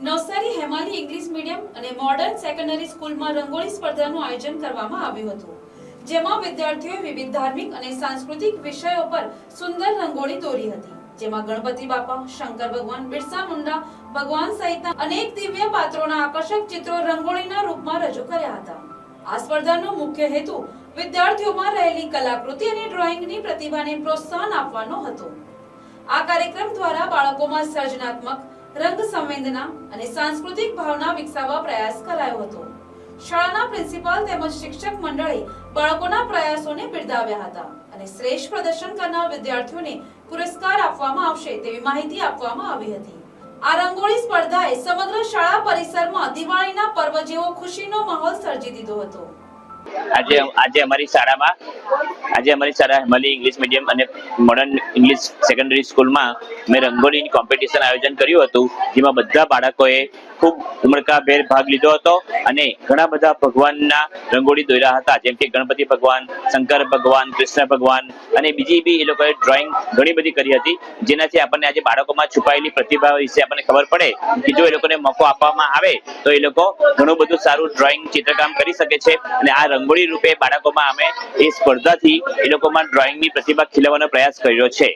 Navsari Hemali English medium અને modern secondary સ્કૂલમાં રંગોળી સ્પર્ધાનું આયોજન કરવામાં આવ્યું હતું, જેમાં વિદ્યાર્થીઓએ વિવિધ ધાર્મિક અને સાંસ્કૃતિક વિષયો પર સુંદર રંગોળી દોરી હતી, જેમાં ગણપતિ બાપા, શંકર ભગવાન, બિરસા મુંડા ભગવાન સહિતના અનેક દિવ્ય પાત્રોના આકર્ષક ચિત્રો રંગોળીના રૂપમાં રજૂ કર્યા હતા। આ સ્પર્ધાનો મુખ્ય હેતુ વિદ્યાર્થીઓમાં રહેલી કલાકૃતિ અને ડ્રોઈંગની પ્રતિભાને પ્રોત્સાહન આપવાનો હતો। આ કાર્યક્રમ દ્વારા બાળકોમાં સર્જનાત્મક, રંગ સંવેદના અને સાંસ્કૃતિક ભાવના વિકસાવવા પ્રયાસ કરાયો હતો। શાળાના પ્રિન્સિપાલ તેમજ શિક્ષક મંડળે બાળકોના પ્રયાસોને બિરદાવ્યા હતા અને શ્રેષ્ઠ પ્રદર્શન કરનાર વિદ્યાર્થીઓને પુરસ્કાર આપવામાં આવશે તેવી માહિતી આપવામાં આવી હતી। આ રંગોળી સ્પર્ધાએ સમગ્ર શાળા પરિસરમાં દિવાળીના પર્વ જેવો ખુશીનો માહોલ સર્જી દીધો હતો। આજે અમારી શાળા હેમાલી ઇંગ્લિશ મીડિયમ અને મોડર્ન ઇંગ્લિશ સેકન્ડરી સ્કૂલમાં મેં રંગોળીની કોમ્પિટિશન આયોજન કર્યું હતું, જેમાં બધા બાળકોએ ખૂબ ઉમળકાભેર ભાગ લીધો હતો અને ઘણા બધા ભગવાનના રંગોળી દોર્યા હતા, જેમ કે ગણપતિ ભગવાન, શંકર ભગવાન, કૃષ્ણ ભગવાન અને બીજી બી એ લોકોએ ડ્રોઈંગ ઘણી બધી કરી હતી, જેનાથી આપણને આજે બાળકોમાં છુપાયેલી પ્રતિભા વિશે આપણને ખબર પડે કે જો એ લોકોને મોકો આપવામાં આવે તો એ લોકો ઘણું બધું સારું ડ્રોઈંગ, ચિત્રકામ કરી શકે છે। અને આ રંગોળી રૂપે બાળકોમાં અમે એ સ્પર્ધાથી એ લોકોમાં ડ્રોઈંગની પ્રતિભા ખીલવવાનો પ્રયાસ કર્યો છે।